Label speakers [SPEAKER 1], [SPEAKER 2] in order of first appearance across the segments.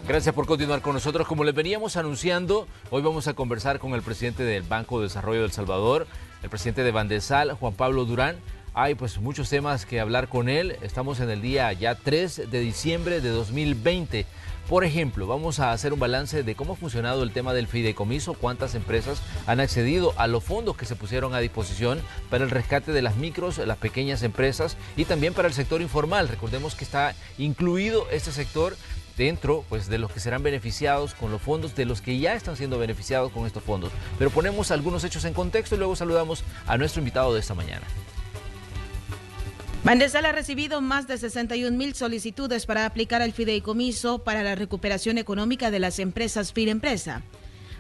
[SPEAKER 1] Gracias por continuar con nosotros. Como les veníamos anunciando, hoy vamos a conversar con el presidente del Banco de Desarrollo de El Salvador, el presidente de Bandesal, Juan Pablo Durán. Hay pues muchos temas que hablar con él. Estamos en el día ya 3 de diciembre de 2020. Por ejemplo, vamos a hacer un balance de cómo ha funcionado el tema del fideicomiso, cuántas empresas han accedido a los fondos que se pusieron a disposición para el rescate de las micros, las pequeñas empresas y también para el sector informal. Recordemos que está incluido este sector dentro pues, de los que serán beneficiados con los fondos, de los que ya están siendo beneficiados con estos fondos. Pero ponemos algunos hechos en contexto y luego saludamos a nuestro invitado de esta mañana.
[SPEAKER 2] Bandesal ha recibido más de 61,000 solicitudes para aplicar al fideicomiso para la recuperación económica de las empresas Firempresa.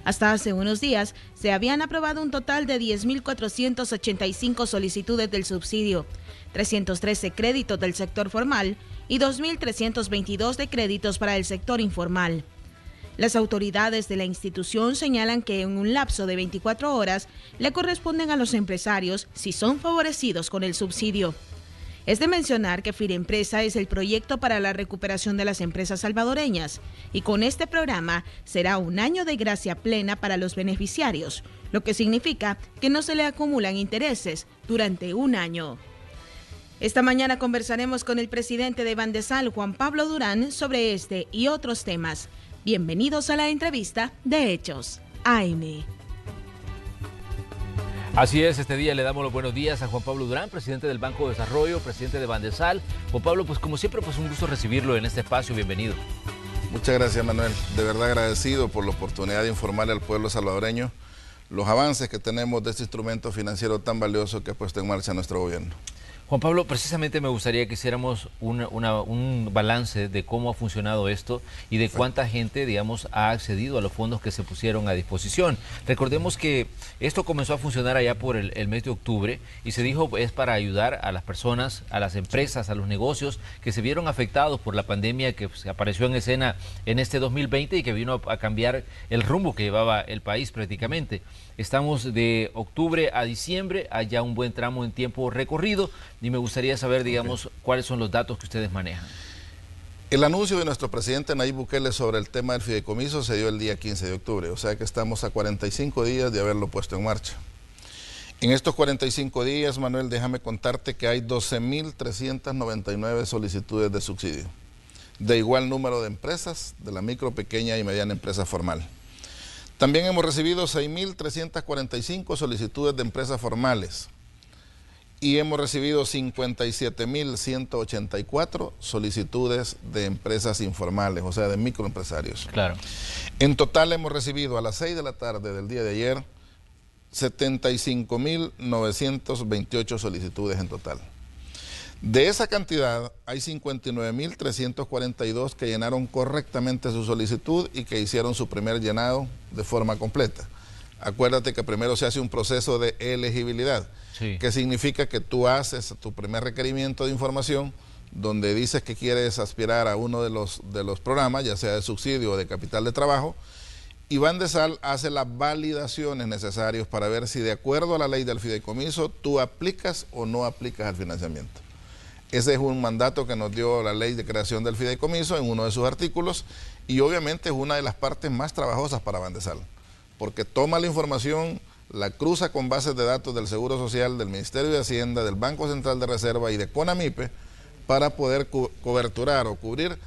[SPEAKER 2] Hasta hace unos días se habían aprobado un total de 10,485 solicitudes del subsidio, 313 créditos del sector formal y 2,322 de créditos para el sector informal. Las autoridades de la institución señalan que en un lapso de 24 horas le corresponden a los empresarios si son favorecidos con el subsidio. Es de mencionar que Firempresa es el proyecto para la recuperación de las empresas salvadoreñas y con este programa será un año de gracia plena para los beneficiarios, lo que significa que no se le acumulan intereses durante un año. Esta mañana conversaremos con el presidente de Bandesal, Juan Pablo Durán, sobre este y otros temas. Bienvenidos a la entrevista de Hechos AM.
[SPEAKER 1] Así es, este día le damos los buenos días a Juan Pablo Durán, presidente del Banco de Desarrollo, presidente de Bandesal. Juan Pablo, pues como siempre, pues un gusto recibirlo en este espacio, bienvenido.
[SPEAKER 3] Muchas gracias, Manuel. De verdad agradecido por la oportunidad de informarle al pueblo salvadoreño los avances que tenemos de este instrumento financiero tan valioso que ha puesto en marcha nuestro gobierno.
[SPEAKER 1] Juan Pablo, precisamente me gustaría que hiciéramos un balance de cómo ha funcionado esto y de cuánta gente, digamos, ha accedido a los fondos que se pusieron a disposición. Recordemos que esto comenzó a funcionar allá por el mes de octubre y se dijo es para ayudar a las personas, a las empresas, a los negocios que se vieron afectados por la pandemia que pues, apareció en escena en este 2020 y que vino a cambiar el rumbo que llevaba el país prácticamente. Estamos de octubre a diciembre, hay ya un buen tramo en tiempo recorrido y me gustaría saber, digamos, cuáles son los datos que ustedes manejan.
[SPEAKER 3] El anuncio de nuestro presidente Nayib Bukele sobre el tema del fideicomiso se dio el día 15 de octubre, o sea que estamos a 45 días de haberlo puesto en marcha. En estos 45 días, Manuel, déjame contarte que hay 12,399 solicitudes de subsidio, de igual número de empresas, de la micro, pequeña y mediana empresa formal. También hemos recibido 6,345 solicitudes de empresas formales y hemos recibido 57,184 solicitudes de empresas informales, o sea, de microempresarios.
[SPEAKER 1] Claro.
[SPEAKER 3] En total hemos recibido a las 6 de la tarde del día de ayer 75,928 solicitudes en total. De esa cantidad hay 59,342 que llenaron correctamente su solicitud y que hicieron su primer llenado de forma completa. Acuérdate que primero se hace un proceso de elegibilidad, sí, que significa que tú haces tu primer requerimiento de información donde dices que quieres aspirar a uno de los programas, ya sea de subsidio o de capital de trabajo, y Bandesal hace las validaciones necesarias para ver si de acuerdo a la ley del fideicomiso tú aplicas o no aplicas al financiamiento. Ese es un mandato que nos dio la ley de creación del fideicomiso en uno de sus artículos y obviamente es una de las partes más trabajosas para Bandesal, porque toma la información, la cruza con bases de datos del Seguro Social, del Ministerio de Hacienda, del Banco Central de Reserva y de CONAMIPE para poder coberturar o cubrir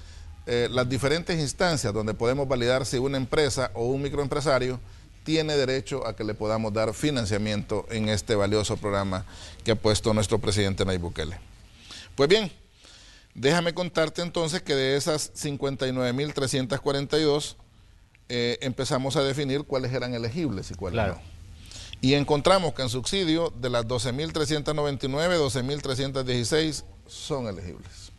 [SPEAKER 3] las diferentes instancias donde podemos validar si una empresa o un microempresario tiene derecho a que le podamos dar financiamiento en este valioso programa que ha puesto nuestro presidente Nayib Bukele. Pues bien, déjame contarte entonces que de esas 59,342 empezamos a definir cuáles eran elegibles y cuáles no. Y encontramos que en subsidio de las 12,399, 12,316 son elegibles.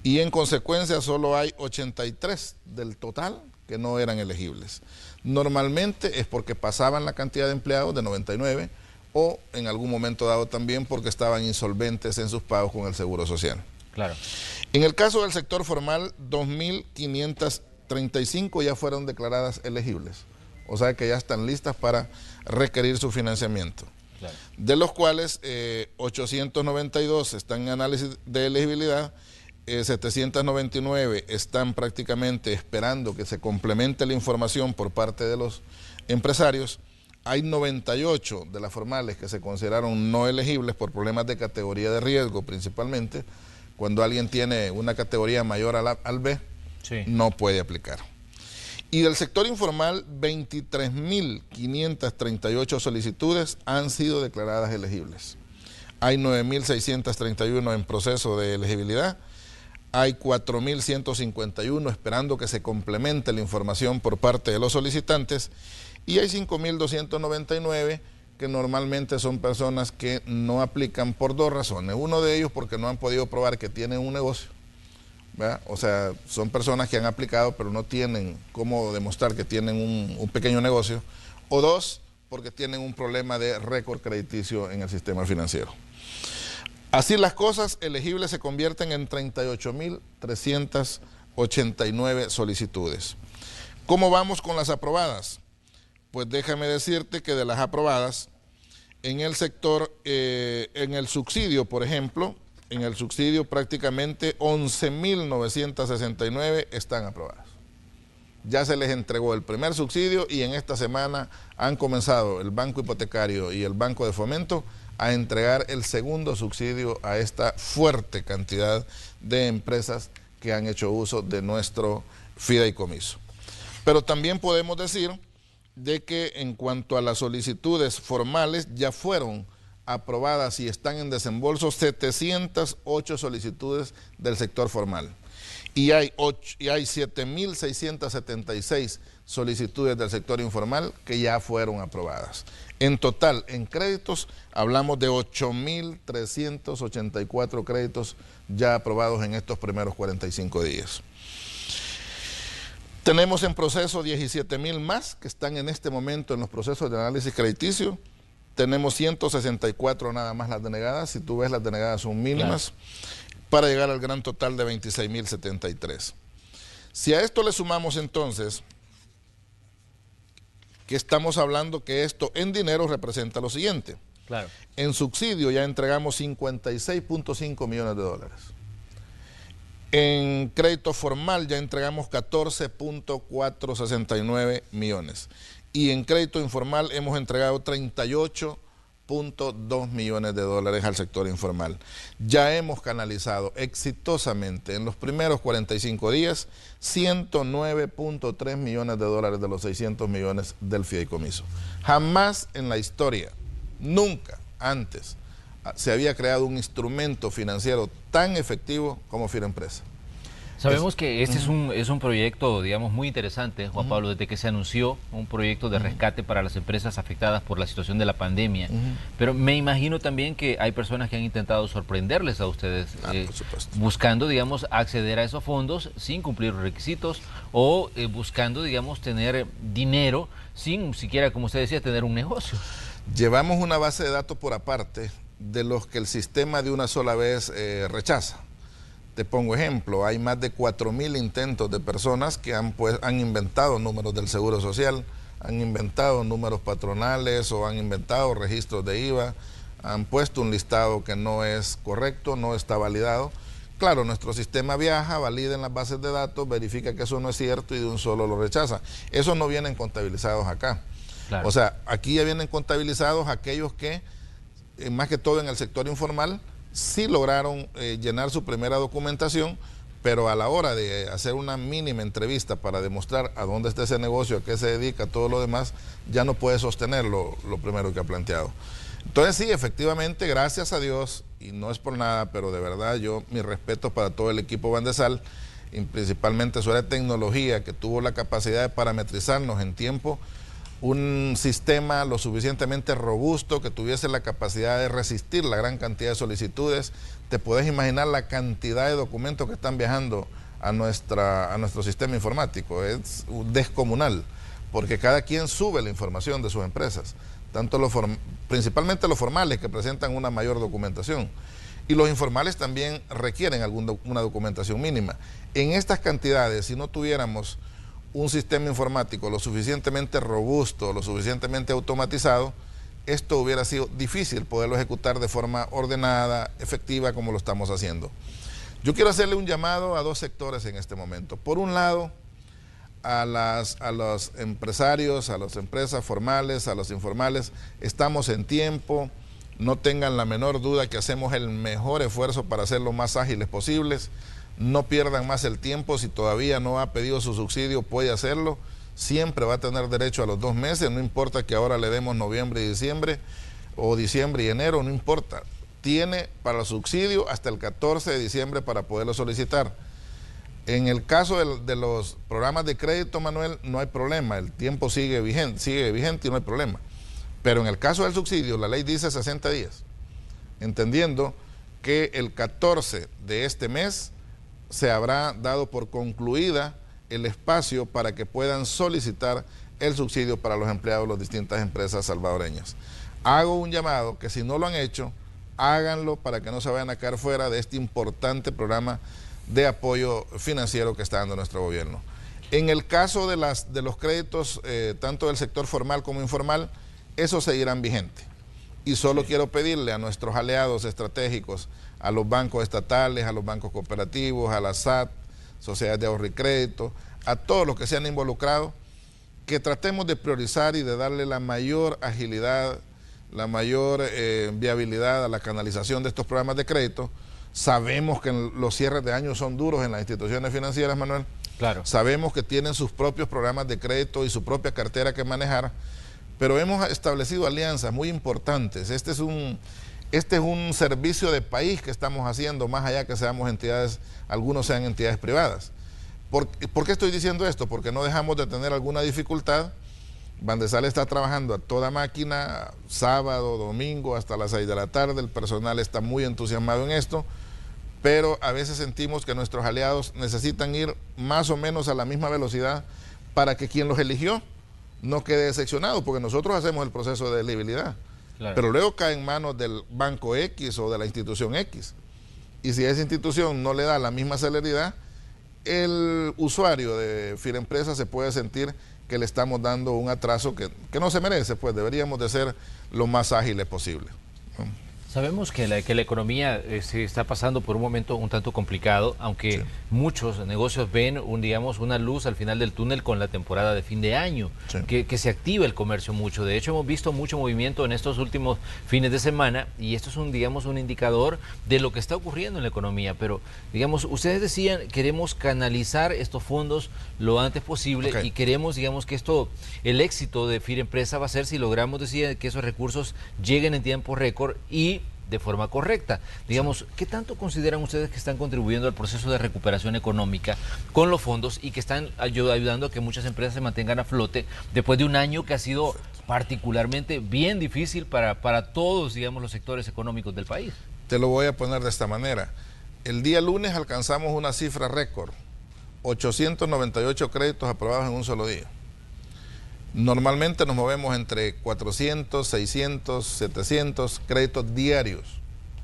[SPEAKER 3] Y en consecuencia solo hay 83 del total que no eran elegibles. Normalmente es porque pasaban la cantidad de empleados de 99 o en algún momento dado también porque estaban insolventes en sus pagos con el Seguro Social.
[SPEAKER 1] Claro.
[SPEAKER 3] En el caso del sector formal, 2,535 ya fueron declaradas elegibles, o sea que ya están listas para requerir su financiamiento. Claro. De los cuales 892 están en análisis de elegibilidad 799 están prácticamente esperando que se complemente la información por parte de los empresarios. Hay 98 de las formales que se consideraron no elegibles por problemas de categoría de riesgo principalmente. Cuando alguien tiene una categoría mayor al B, sí, no puede aplicar. Y del sector informal, 23.538 solicitudes han sido declaradas elegibles. Hay 9.631 en proceso de elegibilidad. Hay 4.151 esperando que se complemente la información por parte de los solicitantes y hay 5.299 que normalmente son personas que no aplican por dos razones. Uno de ellos porque no han podido probar que tienen un negocio, ¿verdad? O sea, son personas que han aplicado pero no tienen cómo demostrar que tienen un pequeño negocio. O dos, porque tienen un problema de récord crediticio en el sistema financiero. Así las cosas, elegibles se convierten en 38.389 solicitudes. ¿Cómo vamos con las aprobadas? Pues déjame decirte que de las aprobadas, en el sector, en el subsidio, por ejemplo, en el subsidio prácticamente 11.969 están aprobadas. Ya se les entregó el primer subsidio y en esta semana han comenzado el Banco Hipotecario y el Banco de Fomento a entregar el segundo subsidio a esta fuerte cantidad de empresas que han hecho uso de nuestro fideicomiso. Pero también podemos decir de que en cuanto a las solicitudes formales ya fueron aprobadas y están en desembolso 708 solicitudes del sector formal. Y hay 7.676 solicitudes del sector informal que ya fueron aprobadas. En total, en créditos, hablamos de 8.384 créditos ya aprobados en estos primeros 45 días. Tenemos en proceso 17.000 más que están en este momento en los procesos de análisis crediticio. Tenemos 164 nada más las denegadas. Si tú ves, las denegadas son mínimas, claro, para llegar al gran total de 26.073. Si a esto le sumamos entonces que estamos hablando que esto en dinero representa lo siguiente. Claro. En subsidio ya entregamos 56.5 millones de dólares. En crédito formal ya entregamos 14.469 millones. Y en crédito informal hemos entregado 38.2 millones de dólares al sector informal. Ya hemos canalizado exitosamente en los primeros 45 días 109.3 millones de dólares de los 600 millones del fideicomiso. Jamás en la historia, nunca antes, se había creado un instrumento financiero tan efectivo como Firempresa.
[SPEAKER 1] Sabemos que este es un proyecto, digamos, muy interesante, Juan Pablo, desde que se anunció un proyecto de rescate para las empresas afectadas por la situación de la pandemia. Pero me imagino también que hay personas que han intentado sorprenderles a ustedes, buscando, digamos, acceder a esos fondos sin cumplir los requisitos o buscando, digamos, tener dinero sin siquiera, como usted decía, tener un negocio.
[SPEAKER 3] Llevamos una base de datos por aparte de los que el sistema de una sola vez rechaza. Te pongo ejemplo, hay más de 4.000 intentos de personas que han inventado números del Seguro Social, han inventado números patronales o han inventado registros de IVA, han puesto un listado que no es correcto, no está validado. Claro, nuestro sistema viaja, valida en las bases de datos, verifica que eso no es cierto y de un solo lo rechaza. Esos no vienen contabilizados acá. Claro. O sea, aquí ya vienen contabilizados aquellos que, más que todo en el sector informal, sí lograron llenar su primera documentación, pero a la hora de hacer una mínima entrevista para demostrar a dónde está ese negocio, a qué se dedica, todo lo demás, ya no puede sostener lo primero que ha planteado. Entonces sí, efectivamente, gracias a Dios, y no es por nada, pero de verdad mi respeto para todo el equipo Bandesal, y principalmente su área de tecnología, que tuvo la capacidad de parametrizarnos en tiempo, un sistema lo suficientemente robusto que tuviese la capacidad de resistir la gran cantidad de solicitudes. Te puedes imaginar la cantidad de documentos que están viajando a nuestro sistema informático. Es descomunal, porque cada quien sube la información de sus empresas, principalmente los formales que presentan una mayor documentación. Y los informales también requieren una documentación mínima. En estas cantidades, si no tuviéramos un sistema informático lo suficientemente robusto, lo suficientemente automatizado, esto hubiera sido difícil poderlo ejecutar de forma ordenada, efectiva, como lo estamos haciendo. Yo quiero hacerle un llamado a dos sectores en este momento. Por un lado, a los empresarios, a las empresas formales, a los informales, estamos en tiempo, no tengan la menor duda que hacemos el mejor esfuerzo para ser lo más ágiles posibles, no pierdan más el tiempo, si todavía no ha pedido su subsidio puede hacerlo, siempre va a tener derecho a los 2 meses, no importa que ahora le demos noviembre y diciembre, o diciembre y enero, no importa, tiene para el subsidio hasta el 14 de diciembre para poderlo solicitar. En el caso de los programas de crédito, Manuel, no hay problema, el tiempo sigue vigente y no hay problema. Pero en el caso del subsidio, la ley dice 60 días, entendiendo que el 14 de este mes se habrá dado por concluida el espacio para que puedan solicitar el subsidio para los empleados de las distintas empresas salvadoreñas. Hago un llamado que si no lo han hecho, háganlo para que no se vayan a quedar fuera de este importante programa de apoyo financiero que está dando nuestro gobierno. En el caso de los créditos, tanto del sector formal como informal, esos seguirán vigentes. Y solo quiero pedirle a nuestros aliados estratégicos, a los bancos estatales, a los bancos cooperativos, a la SAT, Sociedades de Ahorro y Crédito, a todos los que se han involucrado, que tratemos de priorizar y de darle la mayor agilidad, la mayor viabilidad a la canalización de estos programas de crédito. Sabemos que los cierres de año son duros en las instituciones financieras, Manuel.
[SPEAKER 1] Claro.
[SPEAKER 3] Sabemos que tienen sus propios programas de crédito y su propia cartera que manejar, pero hemos establecido alianzas muy importantes. Este es un servicio de país que estamos haciendo, más allá que seamos entidades, algunos sean entidades privadas. ¿Por qué estoy diciendo esto? Porque no dejamos de tener alguna dificultad. Bandesal está trabajando a toda máquina, sábado, domingo, hasta las 6 de la tarde, el personal está muy entusiasmado en esto, pero a veces sentimos que nuestros aliados necesitan ir más o menos a la misma velocidad para que quien los eligió no quede decepcionado, porque nosotros hacemos el proceso de elegibilidad, claro, pero luego cae en manos del banco X o de la institución X, y si esa institución no le da la misma celeridad, el usuario de Firempresa se puede sentir que le estamos dando un atraso que no se merece, pues deberíamos de ser lo más ágiles posible.
[SPEAKER 1] Sabemos que la economía se está pasando por un momento un tanto complicado, aunque sí, muchos negocios ven una luz al final del túnel con la temporada de fin de año, sí, que se activa el comercio mucho. De hecho, hemos visto mucho movimiento en estos últimos fines de semana y esto es un indicador de lo que está ocurriendo en la economía. Pero, ustedes decían, queremos canalizar estos fondos lo antes posible, okay, y queremos, que el éxito de Firempresa va a ser si logramos, que esos recursos lleguen en tiempo récord y de forma correcta. ¿Qué tanto consideran ustedes que están contribuyendo al proceso de recuperación económica con los fondos y que están ayudando a que muchas empresas se mantengan a flote después de un año que ha sido particularmente bien difícil para todos, los sectores económicos del país?
[SPEAKER 3] Te lo voy a poner de esta manera. El día lunes alcanzamos una cifra récord, 898 créditos aprobados en un solo día. Normalmente nos movemos entre 400, 600, 700 créditos diarios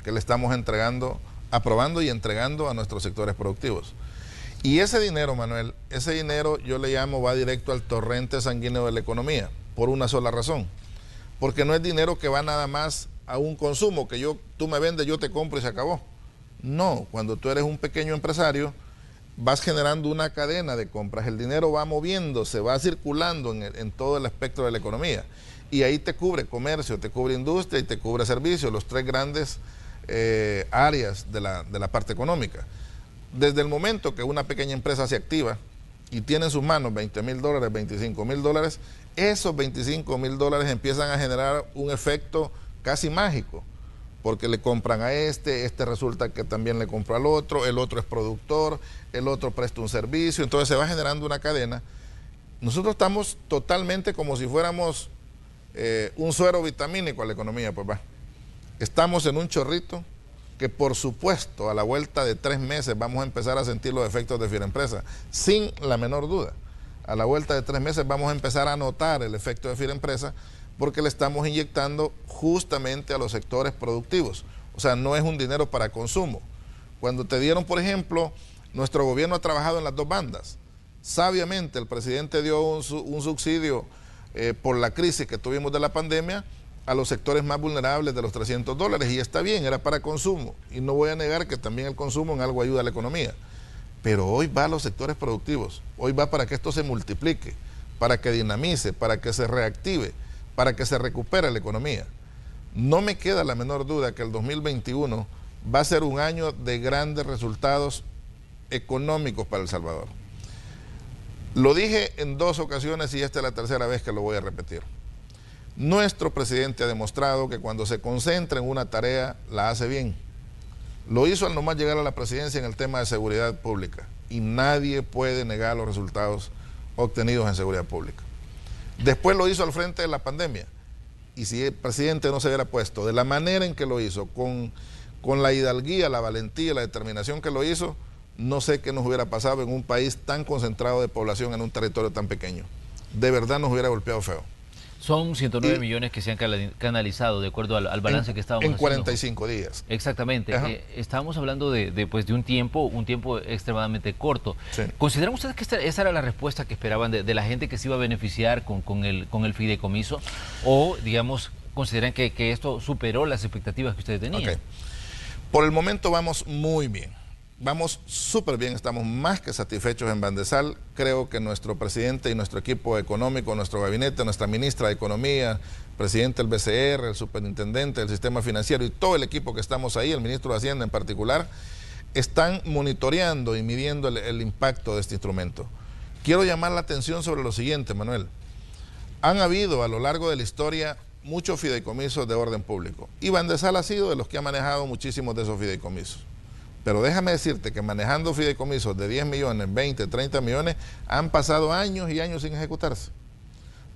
[SPEAKER 3] que le estamos aprobando y entregando a nuestros sectores productivos. Y ese dinero, Manuel, ese dinero yo le llamo va directo al torrente sanguíneo de la economía, por una sola razón. Porque no es dinero que va nada más a un consumo, que tú me vendes, yo te compro y se acabó. No, cuando tú eres un pequeño empresario, vas generando una cadena de compras, el dinero va moviéndose, va circulando en todo el espectro de la economía y ahí te cubre comercio, te cubre industria y te cubre servicios, los tres grandes áreas de la parte económica. Desde el momento que una pequeña empresa se activa y tiene en sus manos $20,000, $25,000, esos $25,000 empiezan a generar un efecto casi mágico, porque le compran a este resulta que también le compró al otro, el otro es productor, el otro presta un servicio, entonces se va generando una cadena. Nosotros estamos totalmente como si fuéramos un suero vitamínico a la economía, pues va. Estamos en un chorrito que por supuesto a la vuelta de 3 meses vamos a empezar a sentir los efectos de Firempresa, sin la menor duda. A la vuelta de 3 meses vamos a empezar a notar el efecto de Firempresa, porque le estamos inyectando justamente a los sectores productivos. O sea, no es un dinero para consumo. Cuando te dieron, por ejemplo, nuestro gobierno ha trabajado en las dos bandas. Sabiamente el presidente dio un subsidio por la crisis que tuvimos de la pandemia a los sectores más vulnerables de los $300, y está bien, era para consumo, y no voy a negar que también el consumo en algo ayuda a la economía, pero hoy va a los sectores productivos, hoy va para que esto se multiplique, para que dinamice, para que se reactive, para que se recupere la economía. No me queda la menor duda que el 2021 va a ser un año de grandes resultados económicos para El Salvador. Lo dije en 2 ocasiones y esta es la tercera vez que lo voy a repetir. Nuestro presidente ha demostrado que cuando se concentra en una tarea, la hace bien. Lo hizo al nomás llegar a la presidencia en el tema de seguridad pública, y nadie puede negar los resultados obtenidos en seguridad pública. Después lo hizo al frente de la pandemia, y si el presidente no se hubiera puesto de la manera en que lo hizo, con la hidalguía, la valentía, la determinación que lo hizo, no sé qué nos hubiera pasado en un país tan concentrado de población en un territorio tan pequeño. De verdad nos hubiera golpeado feo.
[SPEAKER 1] Son 109 millones que se han canalizado de acuerdo al balance que estábamos haciendo.
[SPEAKER 3] En 45 días.
[SPEAKER 1] Exactamente. Estábamos hablando de un tiempo extremadamente corto. Sí. ¿Consideran ustedes que esa era la respuesta que esperaban de la gente que se iba a beneficiar con el fideicomiso? ¿O, digamos, consideran que esto superó las expectativas que ustedes tenían?
[SPEAKER 3] Okay. Por el momento vamos muy bien. Vamos súper bien, estamos más que satisfechos en Bandesal. Creo que nuestro presidente y nuestro equipo económico, nuestro gabinete, nuestra ministra de Economía, presidente del BCR, el superintendente del sistema financiero y todo el equipo que estamos ahí, el ministro de Hacienda en particular, están monitoreando y midiendo el impacto de este instrumento. Quiero llamar la atención sobre lo siguiente, Manuel. Han habido a lo largo de la historia muchos fideicomisos de orden público y Bandesal ha sido de los que ha manejado muchísimos de esos fideicomisos. Pero déjame decirte que manejando fideicomisos de 10 millones, 20, 30 millones, han pasado años y años sin ejecutarse.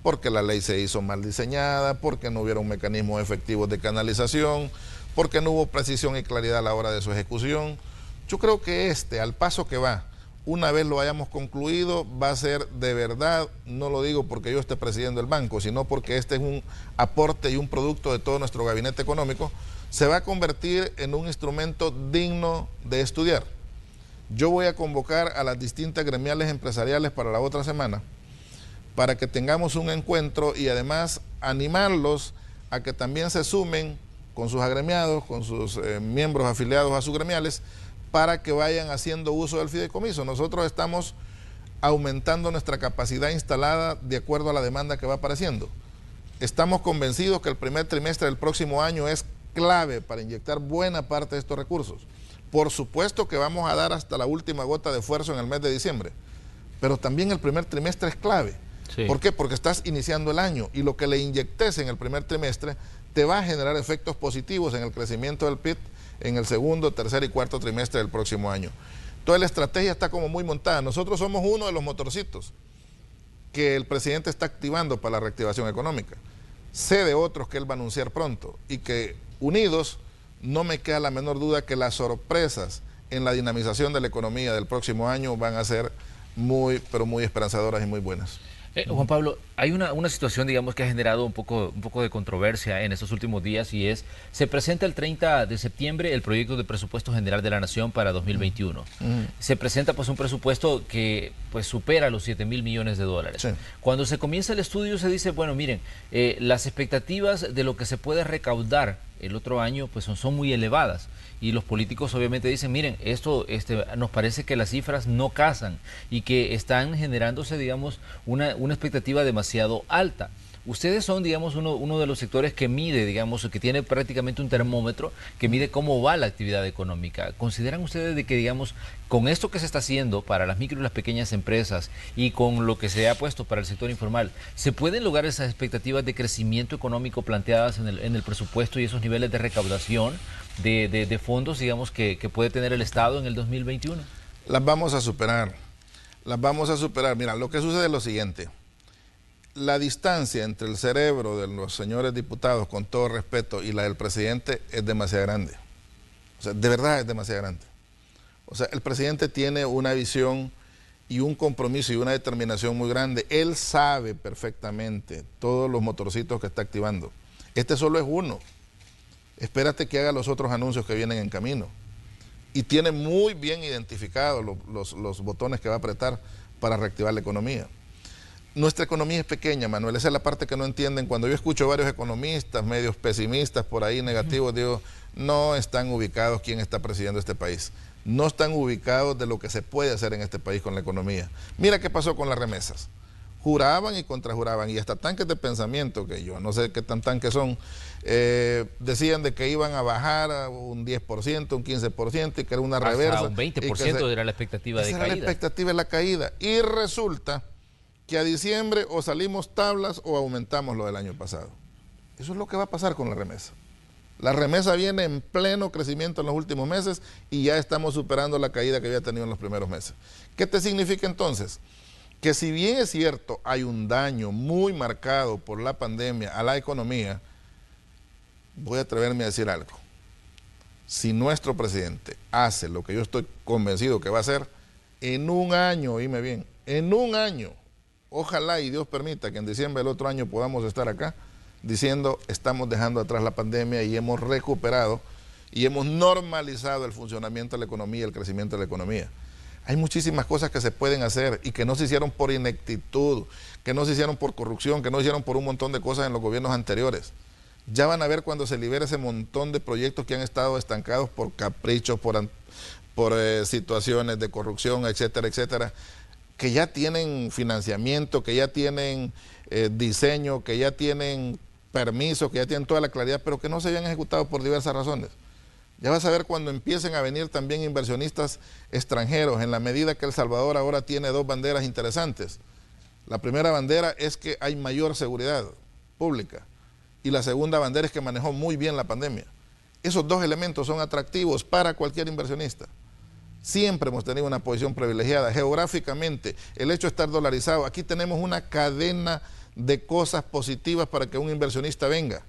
[SPEAKER 3] Porque la ley se hizo mal diseñada, porque no hubiera un mecanismo efectivo de canalización, porque no hubo precisión y claridad a la hora de su ejecución. Yo creo que al paso que va, una vez lo hayamos concluido, va a ser de verdad, no lo digo porque yo esté presidiendo el banco, sino porque este es un aporte y un producto de todo nuestro gabinete económico, se va a convertir en un instrumento digno de estudiar. Yo voy a convocar a las distintas gremiales empresariales para la otra semana, para que tengamos un encuentro y además animarlos a que también se sumen con sus agremiados, con sus miembros afiliados a sus gremiales, para que vayan haciendo uso del fideicomiso. Nosotros estamos aumentando nuestra capacidad instalada de acuerdo a la demanda que va apareciendo. Estamos convencidos que el primer trimestre del próximo año es clave para inyectar buena parte de estos recursos. Por supuesto que vamos a dar hasta la última gota de esfuerzo en el mes de diciembre, pero también el primer trimestre es clave. Sí. ¿Por qué? Porque estás iniciando el año y lo que le inyectes en el primer trimestre te va a generar efectos positivos en el crecimiento del PIB en el segundo, tercer y cuarto trimestre del próximo año. Entonces la estrategia está como muy montada. Nosotros somos uno de los motorcitos que el presidente está activando para la reactivación económica. Sé de otros que él va a anunciar pronto y que unidos no me queda la menor duda que las sorpresas en la dinamización de la economía del próximo año van a ser muy, pero muy esperanzadoras y muy buenas.
[SPEAKER 1] Juan Pablo, hay una situación, digamos, que ha generado un poco de controversia en estos últimos días y es, se presenta el 30 de septiembre el proyecto de presupuesto general de la Nación para 2021. Se presenta pues un presupuesto que pues supera los 7.000 millones de dólares. Sí. Cuando se comienza el estudio se dice, bueno, miren, las expectativas de lo que se puede recaudar el otro año pues son muy elevadas. Y los políticos obviamente dicen, miren, esto nos parece que las cifras no casan y que están generándose, digamos, una expectativa demasiado alta. Ustedes son, digamos, uno de los sectores que mide, digamos, que tiene prácticamente un termómetro que mide cómo va la actividad económica. ¿Consideran ustedes de que, digamos, con esto que se está haciendo para las micro y las pequeñas empresas y con lo que se ha puesto para el sector informal, se pueden lograr esas expectativas de crecimiento económico planteadas en el presupuesto y esos niveles de recaudación de fondos, digamos, que puede tener el Estado en el 2021?
[SPEAKER 3] Las vamos a superar. Las vamos a superar. Mira, lo que sucede es lo siguiente. La distancia entre el cerebro de los señores diputados, con todo respeto, y la del presidente es demasiado grande. O sea, de verdad es demasiado grande. O sea, el presidente tiene una visión y un compromiso y una determinación muy grande. Él sabe perfectamente todos los motorcitos que está activando. Este solo es uno. Espérate que haga los otros anuncios que vienen en camino. Y tiene muy bien identificados los botones que va a apretar para reactivar la economía. Nuestra economía es pequeña, Manuel, esa es la parte que no entienden. Cuando yo escucho varios economistas, medios pesimistas por ahí, negativos, digo, no están ubicados quién está presidiendo este país. No están ubicados de lo que se puede hacer en este país con la economía. Mira qué pasó con las remesas. Juraban y contrajuraban, y hasta tanques de pensamiento, que yo no sé qué tan tanques son, decían de que iban a bajar a un 10%, un 15%, y que era una reversa.
[SPEAKER 1] Hasta un 20% era la expectativa de caída.
[SPEAKER 3] Esa era la expectativa de la caída. Y resulta que a diciembre o salimos tablas o aumentamos lo del año pasado. Eso es lo que va a pasar con la remesa. La remesa viene en pleno crecimiento en los últimos meses y ya estamos superando la caída que había tenido en los primeros meses. ¿Qué te significa entonces? Que si bien es cierto, hay un daño muy marcado por la pandemia a la economía, voy a atreverme a decir algo. Si nuestro presidente hace lo que yo estoy convencido que va a hacer, en un año, oíme bien, en un año, ojalá y Dios permita que en diciembre del otro año podamos estar acá diciendo estamos dejando atrás la pandemia y hemos recuperado y hemos normalizado el funcionamiento de la economía y el crecimiento de la economía. Hay muchísimas cosas que se pueden hacer y que no se hicieron por ineptitud, que no se hicieron por corrupción, que no se hicieron por un montón de cosas en los gobiernos anteriores. Ya van a ver cuando se libere ese montón de proyectos que han estado estancados por caprichos, por situaciones de corrupción, etcétera, etcétera, que ya tienen financiamiento, que ya tienen diseño, que ya tienen permisos, que ya tienen toda la claridad, pero que no se habían ejecutado por diversas razones. Ya vas a ver cuando empiecen a venir también inversionistas extranjeros, en la medida que El Salvador ahora tiene dos banderas interesantes. La primera bandera es que hay mayor seguridad pública y la segunda bandera es que manejó muy bien la pandemia. Esos dos elementos son atractivos para cualquier inversionista. Siempre hemos tenido una posición privilegiada. Geográficamente, el hecho de estar dolarizado, aquí tenemos una cadena de cosas positivas para que un inversionista venga.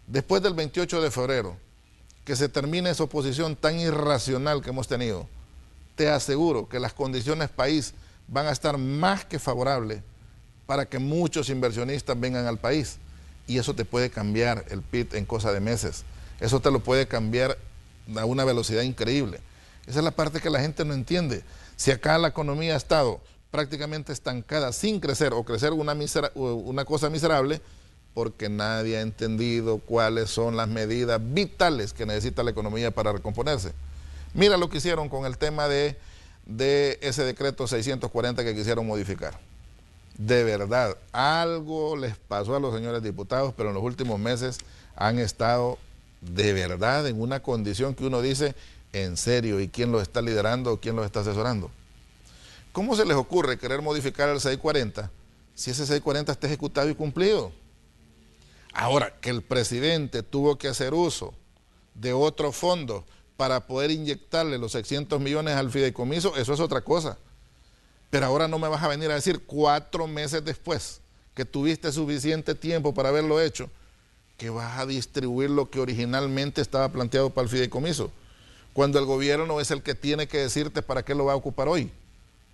[SPEAKER 3] Después del 28 de febrero, que se termine esa oposición tan irracional que hemos tenido, te aseguro que las condiciones país van a estar más que favorables para que muchos inversionistas vengan al país. Y eso te puede cambiar el PIB en cosa de meses. Eso te lo puede cambiar a una velocidad increíble. Esa es la parte que la gente no entiende. Si acá la economía ha estado prácticamente estancada sin crecer o crecer una cosa miserable, porque nadie ha entendido cuáles son las medidas vitales que necesita la economía para recomponerse. Mira lo que hicieron con el tema de ese decreto 640 que quisieron modificar. De verdad, algo les pasó a los señores diputados, pero en los últimos meses han estado de verdad en una condición que uno dice, en serio, ¿y quién los está liderando o quién los está asesorando? ¿Cómo se les ocurre querer modificar el 640 si ese 640 está ejecutado y cumplido? Ahora, que el presidente tuvo que hacer uso de otro fondo para poder inyectarle los 600 millones al fideicomiso, eso es otra cosa. Pero ahora no me vas a venir a decir 4 meses después que tuviste suficiente tiempo para haberlo hecho, que vas a distribuir lo que originalmente estaba planteado para el fideicomiso, cuando el gobierno es el que tiene que decirte para qué lo va a ocupar hoy,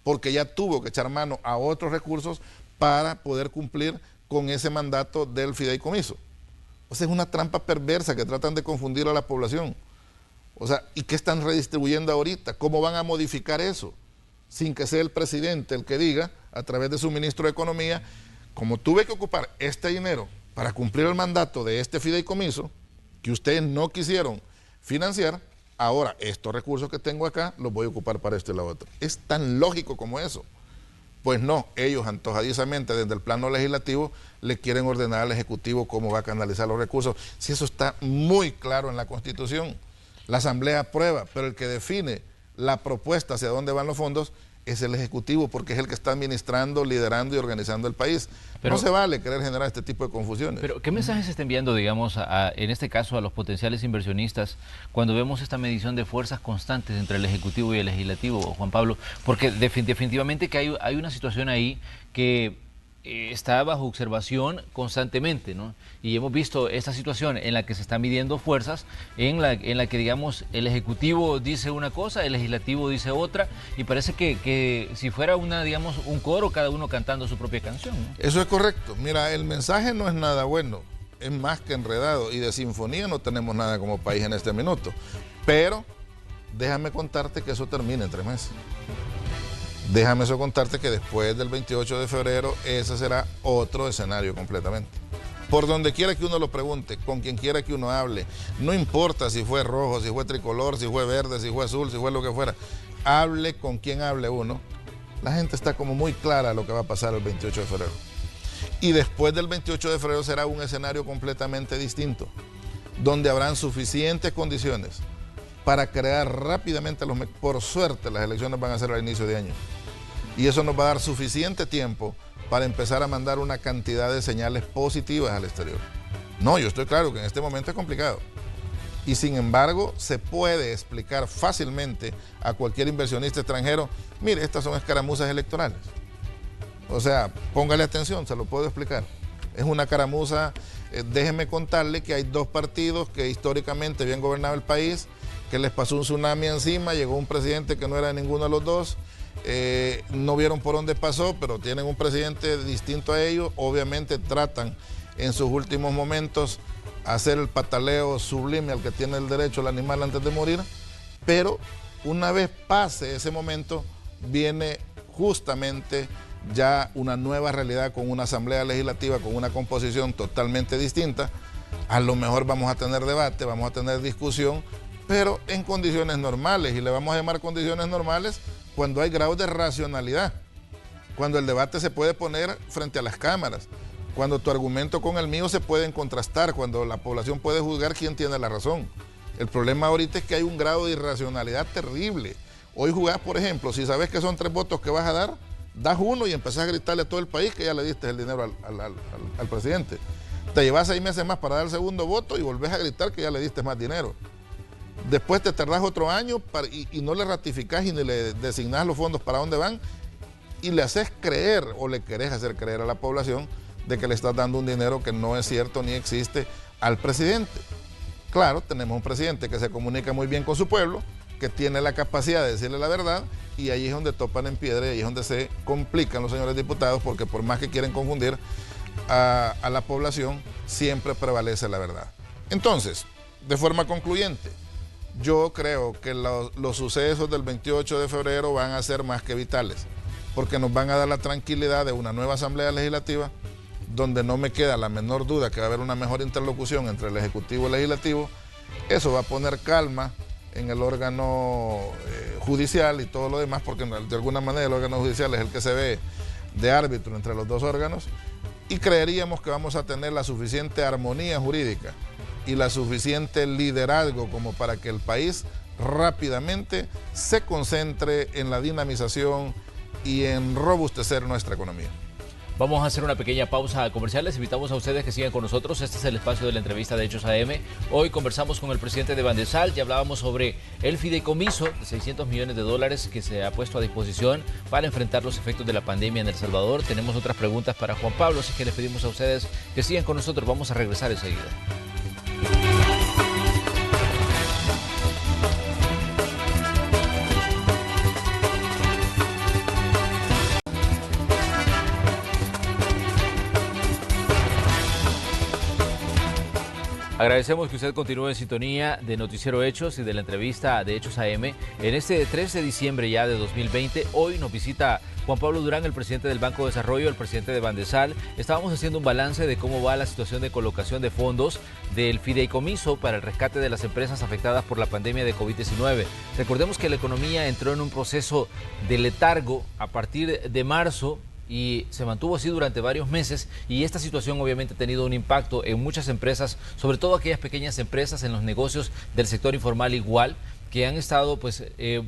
[SPEAKER 3] porque ya tuvo que echar mano a otros recursos para poder cumplir con ese mandato del fideicomiso. O sea, es una trampa perversa que tratan de confundir a la población. O sea, ¿y qué están redistribuyendo ahorita? ¿Cómo van a modificar eso? Sin que sea el presidente el que diga, a través de su ministro de Economía, como tuve que ocupar este dinero para cumplir el mandato de este fideicomiso, que ustedes no quisieron financiar, ahora estos recursos que tengo acá los voy a ocupar para esto y lo otro. Es tan lógico como eso. Pues no, ellos antojadizamente desde el plano legislativo le quieren ordenar al Ejecutivo cómo va a canalizar los recursos. Si eso está muy claro en la Constitución, la Asamblea aprueba, pero el que define la propuesta hacia dónde van los fondos es el Ejecutivo, porque es el que está administrando, liderando y organizando el país. Pero no se vale querer generar este tipo de confusiones.
[SPEAKER 1] Pero ¿qué mensajes se está enviando, digamos, en este caso a los potenciales inversionistas cuando vemos esta medición de fuerzas constantes entre el Ejecutivo y el Legislativo, Juan Pablo? Porque definitivamente que hay una situación ahí que está bajo observación constantemente, ¿no? Y hemos visto esta situación en la que se están midiendo fuerzas, en la que, digamos, el Ejecutivo dice una cosa, el Legislativo dice otra, y parece que si fuera digamos, un coro, cada uno cantando su propia canción, ¿no?
[SPEAKER 3] Eso es correcto. Mira, el mensaje no es nada bueno, es más que enredado, y de sinfonía no tenemos nada como país en este minuto. Pero déjame contarte que eso termina en 3 meses. Déjame eso contarte que después del 28 de febrero ese será otro escenario completamente. Por donde quiera que uno lo pregunte, con quien quiera que uno hable, no importa si fue rojo, si fue tricolor, si fue verde, si fue azul, si fue lo que fuera, hable con quien hable uno, la gente está como muy clara lo que va a pasar el 28 de febrero. Y después del 28 de febrero será un escenario completamente distinto, donde habrán suficientes condiciones para crear rápidamente por suerte las elecciones van a ser al inicio de año. Y eso nos va a dar suficiente tiempo para empezar a mandar una cantidad de señales positivas al exterior. No, yo estoy claro que en este momento es complicado. Y sin embargo, se puede explicar fácilmente a cualquier inversionista extranjero, mire, estas son escaramuzas electorales. O sea, póngale atención, se lo puedo explicar. Es una escaramuza, déjeme contarle que hay dos partidos que históricamente habían gobernado el país, que les pasó un tsunami encima, llegó un presidente que no era de ninguno de los dos, no vieron por dónde pasó, pero tienen un presidente distinto a ellos, obviamente tratan en sus últimos momentos hacer el pataleo sublime al que tiene el derecho el animal antes de morir, pero una vez pase ese momento, viene justamente ya una nueva realidad con una asamblea legislativa, con una composición totalmente distinta. A lo mejor vamos a tener debate, vamos a tener discusión, pero en condiciones normales, y le vamos a llamar condiciones normales cuando hay grados de racionalidad, cuando el debate se puede poner frente a las cámaras, cuando tu argumento con el mío se pueden contrastar, cuando la población puede juzgar quién tiene la razón. El problema ahorita es que hay un grado de irracionalidad terrible. Hoy jugás, por ejemplo, si sabes que son 3 votos que vas a dar, das uno y empezás a gritarle a todo el país que ya le diste el dinero al presidente. Te llevas 6 meses más para dar el segundo voto y volvés a gritar que ya le diste más dinero. Después te tardás otro año y no le ratificás y ni le designás los fondos para dónde van y le haces creer o le querés hacer creer a la población de que le estás dando un dinero que no es cierto ni existe al presidente. Claro, tenemos un presidente que se comunica muy bien con su pueblo, que tiene la capacidad de decirle la verdad y ahí es donde topan en piedra y ahí es donde se complican los señores diputados porque por más que quieren confundir a la población, siempre prevalece la verdad. Entonces, de forma concluyente, yo creo que los sucesos del 28 de febrero van a ser más que vitales, porque nos van a dar la tranquilidad de una nueva Asamblea Legislativa, donde no me queda la menor duda que va a haber una mejor interlocución entre el Ejecutivo y el Legislativo. Eso va a poner calma en el órgano judicial y todo lo demás, porque de alguna manera el órgano judicial es el que se ve de árbitro entre los dos órganos, y creeríamos que vamos a tener la suficiente armonía jurídica y la suficiente liderazgo como para que el país rápidamente se concentre en la dinamización y en robustecer nuestra economía.
[SPEAKER 1] Vamos a hacer una pequeña pausa comercial. Les invitamos a ustedes que sigan con nosotros. Este es el espacio de la entrevista de Hechos AM. Hoy conversamos con el presidente de Bandesal. Ya hablábamos sobre el fideicomiso de $600 millones que se ha puesto a disposición para enfrentar los efectos de la pandemia en El Salvador. Tenemos otras preguntas para Juan Pablo, así que les pedimos a ustedes que sigan con nosotros. Vamos a regresar enseguida. Agradecemos que usted continúe en sintonía de Noticiero Hechos y de la entrevista de Hechos AM. En este 13 de diciembre ya de 2020, hoy nos visita Juan Pablo Durán, el presidente del Banco de Desarrollo, el presidente de Bandesal. Estábamos haciendo un balance de cómo va la situación de colocación de fondos del fideicomiso para el rescate de las empresas afectadas por la pandemia de COVID-19. Recordemos que la economía entró en un proceso de letargo a partir de marzo, y se mantuvo así durante varios meses, y esta situación obviamente ha tenido un impacto en muchas empresas, sobre todo aquellas pequeñas empresas en los negocios del sector informal igual, que han estado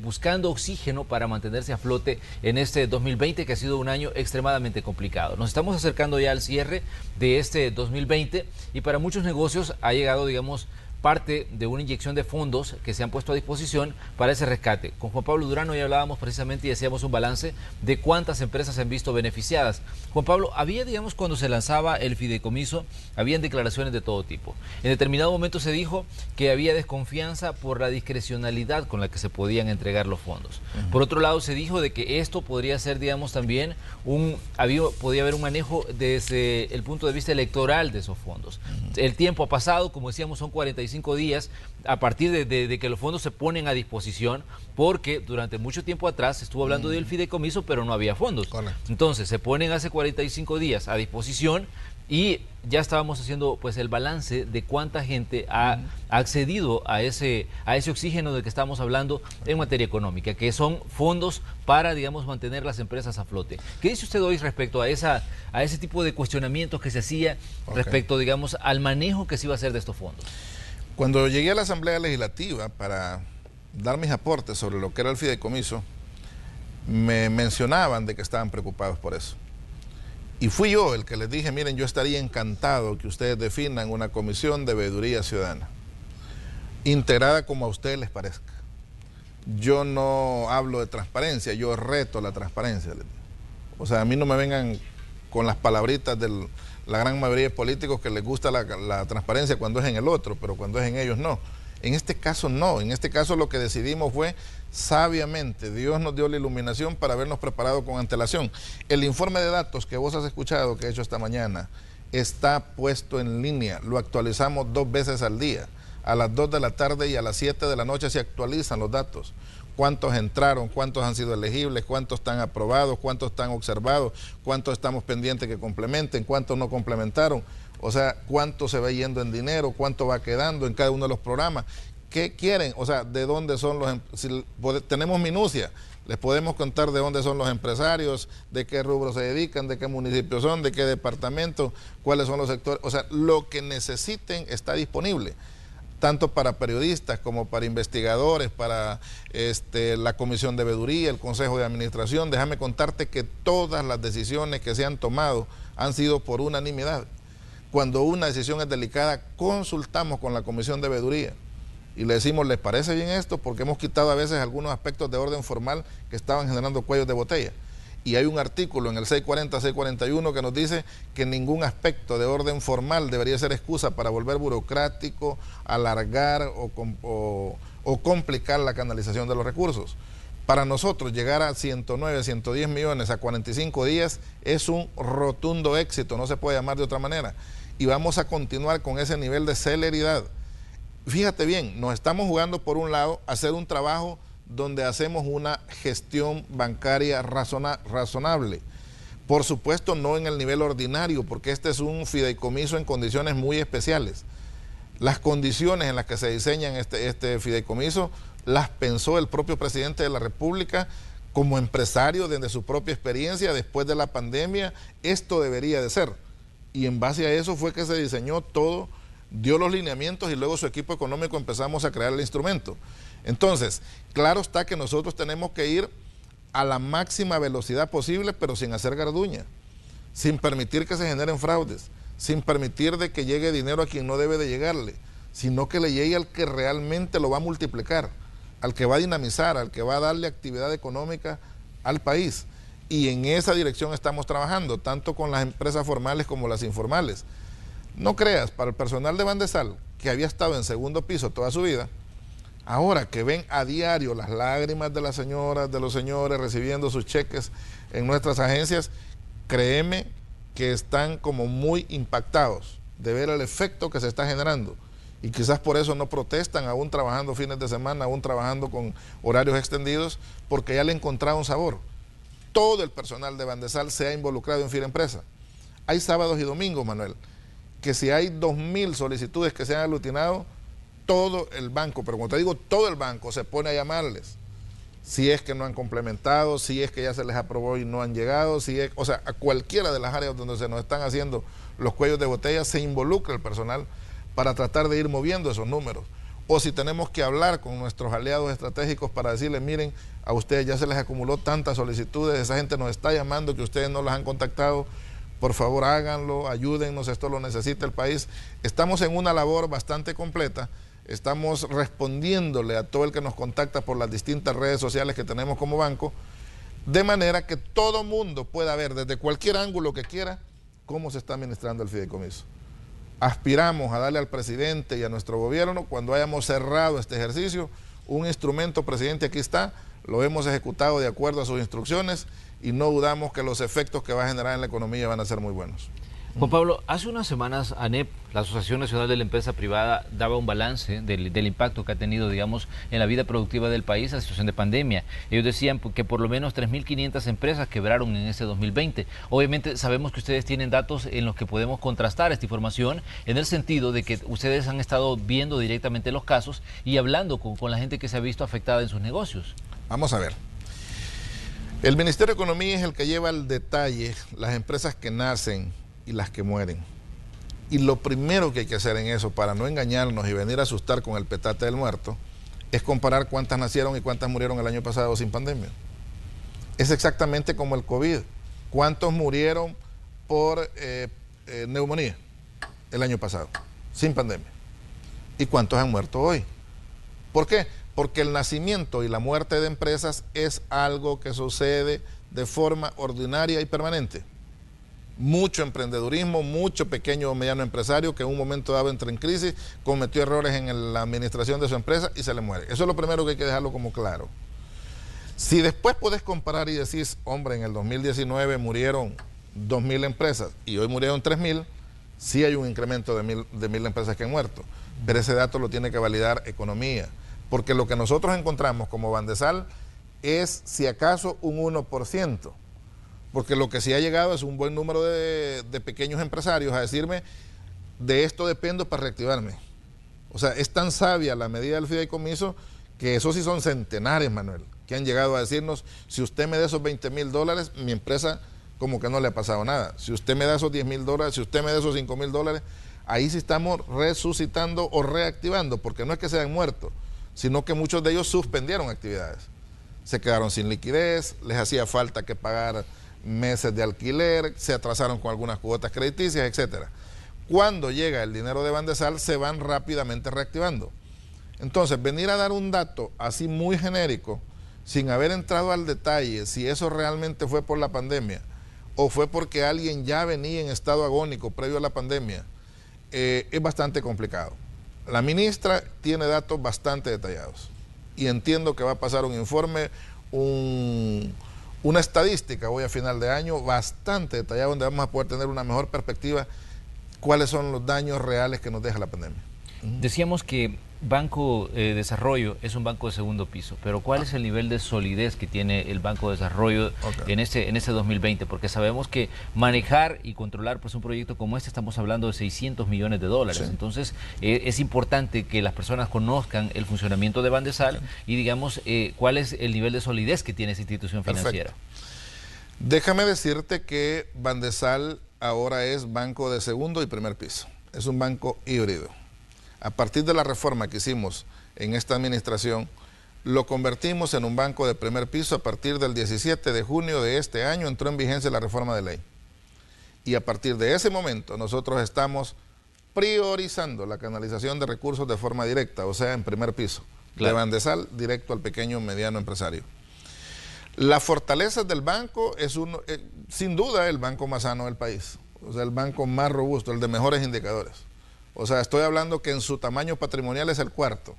[SPEAKER 1] buscando oxígeno para mantenerse a flote en este 2020, que ha sido un año extremadamente complicado. Nos estamos acercando ya al cierre de este 2020 y para muchos negocios ha llegado, digamos, parte de una inyección de fondos que se han puesto a disposición para ese rescate. Con Juan Pablo Durán hoy hablábamos precisamente y hacíamos un balance de cuántas empresas se han visto beneficiadas. Juan Pablo, había, digamos, cuando se lanzaba el fideicomiso, habían declaraciones de todo tipo. En determinado momento se dijo que había desconfianza por la discrecionalidad con la que se podían entregar los fondos. Por otro lado, se dijo de que esto podría ser, digamos, también podía haber un manejo desde el punto de vista electoral de esos fondos. El tiempo ha pasado, como decíamos, son 45 45 días a partir de que los fondos se ponen a disposición, porque durante mucho tiempo atrás se estuvo hablando del fideicomiso, pero no había fondos. Correcto. Entonces se ponen hace 45 días a disposición y ya estábamos haciendo pues el balance de cuánta gente ha accedido a ese oxígeno del que estamos hablando en materia económica, que son fondos para, digamos, mantener las empresas a flote. ¿Qué dice usted hoy respecto a ese tipo de cuestionamientos que se hacía respecto, digamos, al manejo que se iba a hacer de estos fondos?
[SPEAKER 3] Cuando llegué a la Asamblea Legislativa para dar mis aportes sobre lo que era el fideicomiso, me mencionaban de que estaban preocupados por eso. Y fui yo el que les dije, miren, yo estaría encantado que ustedes definan una comisión de veeduría ciudadana, integrada como a ustedes les parezca. Yo no hablo de transparencia, yo reto la transparencia. O sea, a mí no me vengan con las palabritas de la gran mayoría de políticos que les gusta la transparencia cuando es en el otro, pero cuando es en ellos no. En este caso no, en este caso lo que decidimos fue sabiamente, Dios nos dio la iluminación para habernos preparado con antelación. El informe de datos que vos has escuchado, que he hecho esta mañana, está puesto en línea, lo actualizamos 2 veces al día, a las 2 de la tarde y a las 7 de la noche se actualizan los datos. Cuántos entraron, cuántos han sido elegibles, cuántos están aprobados, cuántos están observados, cuántos estamos pendientes que complementen, cuántos no complementaron. O sea, cuánto se va yendo en dinero, cuánto va quedando en cada uno de los programas. ¿Qué quieren? O sea, ¿de dónde son los... Si tenemos minucia, les podemos contar de dónde son los empresarios, de qué rubro se dedican, de qué municipios son, de qué departamento, cuáles son los sectores. O sea, lo que necesiten está disponible, tanto para periodistas como para investigadores, para la Comisión de Veeduría, el Consejo de Administración. Déjame contarte que todas las decisiones que se han tomado han sido por unanimidad. Cuando una decisión es delicada, consultamos con la Comisión de Veeduría y le decimos, ¿les parece bien esto? Porque hemos quitado a veces algunos aspectos de orden formal que estaban generando cuellos de botella. Y hay un artículo en el 640, 641 que nos dice que ningún aspecto de orden formal debería ser excusa para volver burocrático, alargar o complicar la canalización de los recursos. Para nosotros llegar a 109, 110 millones a 45 días es un rotundo éxito, no se puede llamar de otra manera. Y vamos a continuar con ese nivel de celeridad. Fíjate bien, nos estamos jugando por un lado a hacer un trabajo donde hacemos una gestión bancaria razonable. Por supuesto no en el nivel ordinario, porque este es un fideicomiso en condiciones muy especiales. Las condiciones en las que se diseñan este fideicomiso las pensó el propio presidente de la República como empresario desde su propia experiencia después de la pandemia. Esto debería de ser. Y en base a eso fue que se diseñó todo, dio los lineamientos y luego su equipo económico empezamos a crear el instrumento. Entonces, claro está que nosotros tenemos que ir a la máxima velocidad posible, pero sin hacer garduña, sin permitir que se generen fraudes, sin permitir de que llegue dinero a quien no debe de llegarle, sino que le llegue al que realmente lo va a multiplicar, al que va a dinamizar, al que va a darle actividad económica al país. Y en esa dirección estamos trabajando, tanto con las empresas formales como las informales. No creas, para el personal de Bandesal, que había estado en segundo piso toda su vida, ahora que ven a diario las lágrimas de las señoras, de los señores recibiendo sus cheques en nuestras agencias, créeme que están como muy impactados de ver el efecto que se está generando. Y quizás por eso no protestan, aún trabajando fines de semana, aún trabajando con horarios extendidos, porque ya le encontraron sabor. Todo el personal de Bandesal se ha involucrado en FIREmpresa. Hay sábados y domingos, Manuel, que si hay 2.000 solicitudes que se han aglutinado, todo el banco, pero como te digo, todo el banco se pone a llamarles. Si es que no han complementado, si es que ya se les aprobó y no han llegado, o sea, a cualquiera de las áreas donde se nos están haciendo los cuellos de botella, se involucra el personal para tratar de ir moviendo esos números. O si tenemos que hablar con nuestros aliados estratégicos para decirles, miren, a ustedes ya se les acumuló tantas solicitudes, esa gente nos está llamando que ustedes no las han contactado, por favor háganlo, ayúdennos, esto lo necesita el país. Estamos en una labor bastante completa, estamos respondiéndole a todo el que nos contacta por las distintas redes sociales que tenemos como banco, de manera que todo mundo pueda ver desde cualquier ángulo que quiera cómo se está administrando el fideicomiso. Aspiramos a darle al presidente y a nuestro gobierno, cuando hayamos cerrado este ejercicio, un instrumento, presidente, aquí está, lo hemos ejecutado de acuerdo a sus instrucciones y no dudamos que los efectos que va a generar en la economía van a ser muy buenos.
[SPEAKER 1] Juan Pablo, hace unas semanas ANEP, la Asociación Nacional de la Empresa Privada, daba un balance del impacto que ha tenido, digamos, en la vida productiva del país la situación de pandemia. Ellos decían que por lo menos 3.500 empresas quebraron en ese 2020. Obviamente sabemos que ustedes tienen datos en los que podemos contrastar esta información, en el sentido de que ustedes han estado viendo directamente los casos y hablando con la gente que se ha visto afectada en sus negocios.
[SPEAKER 3] Vamos a ver. El Ministerio de Economía es el que lleva al detalle las empresas que nacen y las que mueren. Y lo primero que hay que hacer en eso, para no engañarnos y venir a asustar con el petate del muerto, es comparar cuántas nacieron y cuántas murieron el año pasado sin pandemia. Es exactamente como el COVID. ¿Cuántos murieron por neumonía el año pasado sin pandemia? ¿Y cuántos han muerto hoy? ¿Por qué? Porque el nacimiento y la muerte de empresas es algo que sucede de forma ordinaria y permanente. Mucho emprendedurismo, mucho pequeño o mediano empresario que en un momento dado entra en crisis, cometió errores en la administración de su empresa y se le muere. Eso es lo primero que hay que dejarlo como claro. Si después puedes comparar y decís, hombre, en el 2019 murieron 2.000 empresas y hoy murieron 3.000, sí hay un incremento de 1.000 empresas que han muerto. Pero ese dato lo tiene que validar economía. Porque lo que nosotros encontramos como Bandesal es, si acaso, un 1%. Porque lo que sí ha llegado es un buen número de pequeños empresarios a decirme, de esto dependo para reactivarme. O sea, es tan sabia la medida del fideicomiso que eso sí son centenares, Manuel, que han llegado a decirnos, si usted me da esos $20.000, mi empresa como que no le ha pasado nada. Si usted me da esos $10.000, si usted me da esos $5.000, ahí sí estamos resucitando o reactivando, porque no es que se hayan muerto, sino que muchos de ellos suspendieron actividades. Se quedaron sin liquidez, les hacía falta que pagar meses de alquiler, se atrasaron con algunas cuotas crediticias, etcétera. Cuando llega el dinero de Bandesal, se van rápidamente reactivando. Entonces, venir a dar un dato así muy genérico, sin haber entrado al detalle, si eso realmente fue por la pandemia, o fue porque alguien ya venía en estado agónico previo a la pandemia, es bastante complicado. La ministra tiene datos bastante detallados y entiendo que va a pasar un informe, una estadística hoy a final de año bastante detallada donde vamos a poder tener una mejor perspectiva cuáles son los daños reales que nos deja la pandemia.
[SPEAKER 1] Decíamos que Banco de Desarrollo es un banco de segundo piso, pero ¿cuál es el nivel de solidez que tiene el Banco de Desarrollo en este 2020? Porque sabemos que manejar y controlar pues un proyecto como este, estamos hablando de $600 millones. Sí. Entonces es importante que las personas conozcan el funcionamiento de Bandesal y digamos cuál es el nivel de solidez que tiene esa institución financiera.
[SPEAKER 3] Perfecto. Déjame decirte que Bandesal ahora es banco de segundo y primer piso. Es un banco híbrido. A partir de la reforma que hicimos en esta administración, lo convertimos en un banco de primer piso. A partir del 17 de junio de este año entró en vigencia la reforma de ley. Y a partir de ese momento nosotros estamos priorizando la canalización de recursos de forma directa, o sea, en primer piso, de Bandesal directo al pequeño y mediano empresario. Las fortalezas del banco es sin duda el banco más sano del país, o sea, el banco más robusto, el de mejores indicadores. O sea, estoy hablando que en su tamaño patrimonial es el cuarto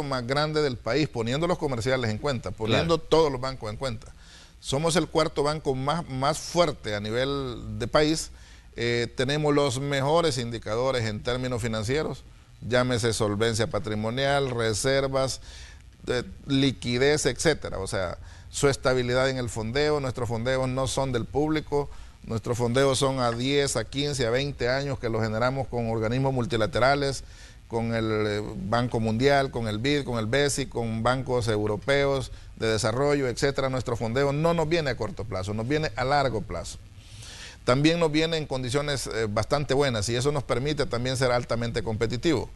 [SPEAKER 3] más grande del país, poniendo los comerciales en cuenta, poniendo todos los bancos en cuenta. Somos el cuarto banco más fuerte a nivel de país. Tenemos los mejores indicadores en términos financieros, llámese solvencia patrimonial, reservas, liquidez, etcétera. O sea, su estabilidad en el fondeo. Nuestros fondeos no son del público. Nuestros fondeos son a 10, a 15, a 20 años que los generamos con organismos multilaterales, con el Banco Mundial, con el BID, con el BESI, con bancos europeos de desarrollo, etcétera. Nuestro fondeo no nos viene a corto plazo, nos viene a largo plazo. También nos viene en condiciones bastante buenas y eso nos permite también ser altamente competitivos.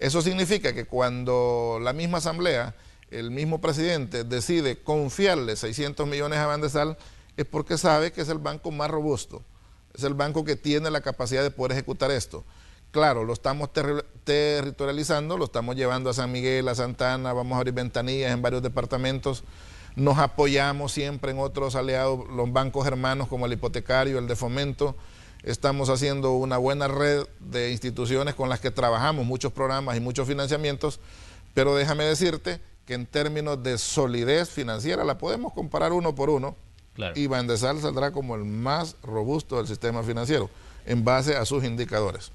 [SPEAKER 3] Eso significa que cuando la misma asamblea, el mismo presidente decide confiarle 600 millones a Bandesal, es porque sabe que es el banco más robusto, es el banco que tiene la capacidad de poder ejecutar esto. Claro, lo estamos territorializando, lo estamos llevando a San Miguel, a Santa Ana, vamos a abrir ventanillas en varios departamentos, nos apoyamos siempre en otros aliados, los bancos hermanos como el hipotecario, el de Fomento. Estamos haciendo una buena red de instituciones con las que trabajamos, muchos programas y muchos financiamientos, pero déjame decirte que en términos de solidez financiera la podemos comparar uno por uno
[SPEAKER 1] Claro.
[SPEAKER 3] Y Bandesal saldrá como el más robusto del sistema financiero en base a sus indicadores.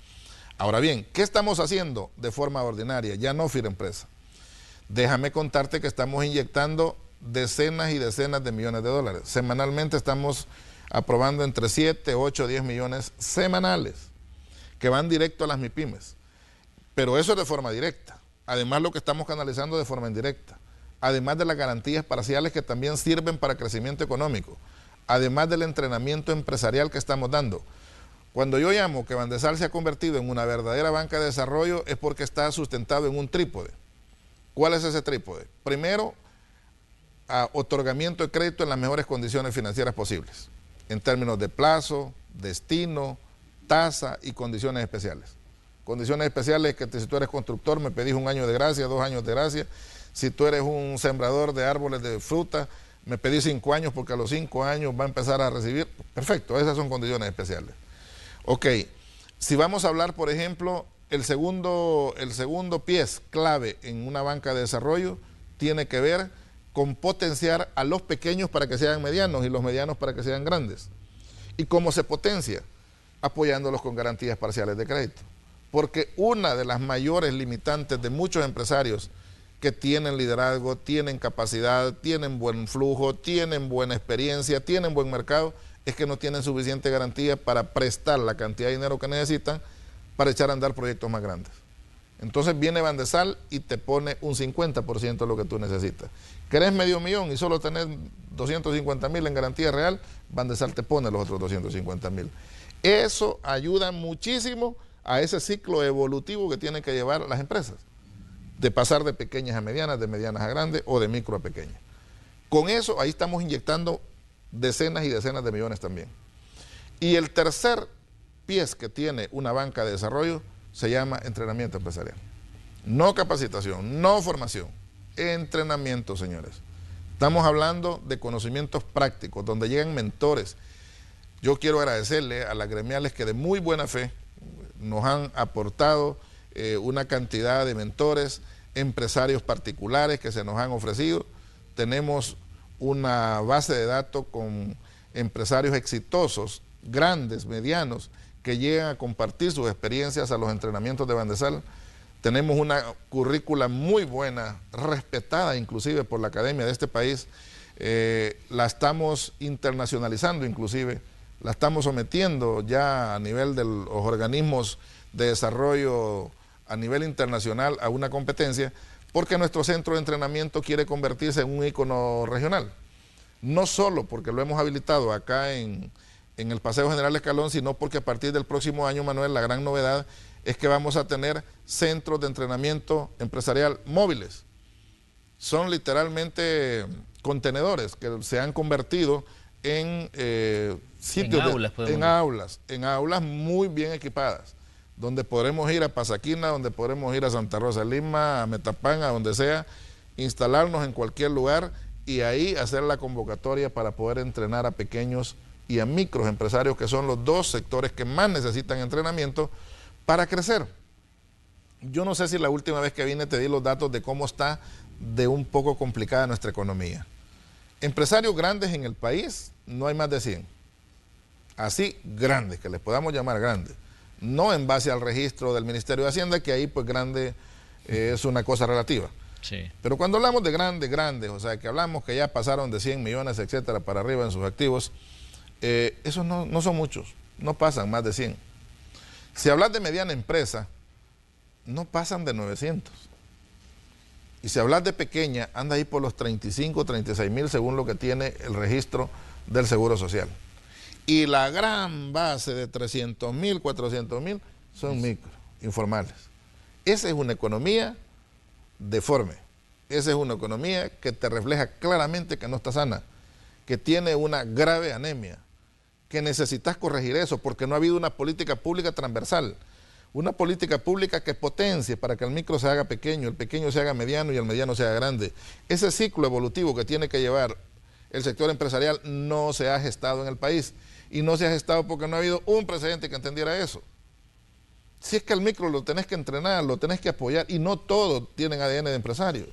[SPEAKER 3] Ahora bien, ¿qué estamos haciendo de forma ordinaria? Ya no Firempresa. Déjame contarte que estamos inyectando decenas y decenas de millones de dólares. Semanalmente estamos aprobando entre 7, 8, 10 millones semanales que van directo a las MIPYMES. Pero eso es de forma directa. Además, lo que estamos canalizando de forma indirecta. Además de las garantías parciales que también sirven para crecimiento económico. Además del entrenamiento empresarial que estamos dando. Cuando yo llamo que Bandesal se ha convertido en una verdadera banca de desarrollo es porque está sustentado en un trípode. ¿Cuál es ese trípode? Primero, otorgamiento de crédito en las mejores condiciones financieras posibles, en términos de plazo, destino, tasa y condiciones especiales. Condiciones especiales que si tú eres constructor me pedís 1 año de gracia, 2 años de gracia. Si tú eres un sembrador de árboles de fruta, me pedís 5 años porque a los 5 años va a empezar a recibir. Perfecto, esas son condiciones especiales. Ok, si vamos a hablar, por ejemplo, el segundo pie clave en una banca de desarrollo tiene que ver con potenciar a los pequeños para que sean medianos y los medianos para que sean grandes. ¿Y cómo se potencia? Apoyándolos con garantías parciales de crédito. Porque una de las mayores limitantes de muchos empresarios que tienen liderazgo, tienen capacidad, tienen buen flujo, tienen buena experiencia, tienen buen mercado, es que no tienen suficiente garantía para prestar la cantidad de dinero que necesitan para echar a andar proyectos más grandes. Entonces viene Bandesal y te pone un 50% de lo que tú necesitas. ¿Querés $500,000 y solo tenés 250,000 en garantía real? Bandesal te pone los otros 250,000. Eso ayuda muchísimo a ese ciclo evolutivo que tienen que llevar las empresas, de pasar de pequeñas a medianas, de medianas a grandes o de micro a pequeñas. Con eso, ahí estamos inyectando decenas y decenas de millones también. Y el tercer pie que tiene una banca de desarrollo se llama entrenamiento empresarial. No capacitación, no formación, entrenamiento, señores. Estamos hablando de conocimientos prácticos, donde llegan mentores. Yo quiero agradecerle a las gremiales que de muy buena fe nos han aportado una cantidad de mentores, empresarios particulares que se nos han ofrecido. Tenemos una base de datos con empresarios exitosos, grandes, medianos, que llegan a compartir sus experiencias a los entrenamientos de Bandesal. Tenemos una currícula muy buena, respetada inclusive por la academia de este país. La estamos internacionalizando inclusive, la estamos sometiendo ya a nivel de los organismos de desarrollo a nivel internacional a una competencia, porque nuestro centro de entrenamiento quiere convertirse en un ícono regional. No solo porque lo hemos habilitado acá en el Paseo General Escalón, sino porque a partir del próximo año, Manuel, la gran novedad es que vamos a tener centros de entrenamiento empresarial móviles. Son literalmente contenedores que se han convertido en sitios, en aulas muy bien equipadas, donde podremos ir a Pasaquina, donde podremos ir a Santa Rosa de Lima, a Metapán, a donde sea, instalarnos en cualquier lugar y ahí hacer la convocatoria para poder entrenar a pequeños y a micros empresarios, que son los dos sectores que más necesitan entrenamiento para crecer. Yo no sé si la última vez que vine te di los datos de cómo está de un poco complicada nuestra economía. Empresarios grandes en el país, no hay más de 100. Así, grandes, que les podamos llamar grandes. No en base al registro del Ministerio de Hacienda, que ahí pues grande es una cosa relativa.
[SPEAKER 1] Sí.
[SPEAKER 3] Pero cuando hablamos de grandes, o sea, que hablamos que ya pasaron de 100 millones, etcétera, para arriba en sus activos, esos no son muchos, no pasan más de 100. Si hablas de mediana empresa, no pasan de 900. Y si hablas de pequeña, anda ahí por los 35, 36 mil, según lo que tiene el registro del Seguro Social. Y la gran base de 300,000, 400,000 son micro, informales. Esa es una economía deforme. Esa es una economía que te refleja claramente que no está sana, que tiene una grave anemia, que necesitas corregir eso porque no ha habido una política pública transversal, una política pública que potencie para que el micro se haga pequeño, el pequeño se haga mediano y el mediano se haga grande. Ese ciclo evolutivo que tiene que llevar el sector empresarial no se ha gestado en el país. Y no se ha gestado porque no ha habido un precedente que entendiera eso. Si es que el micro lo tenés que entrenar, lo tenés que apoyar, y no todos tienen ADN de empresario.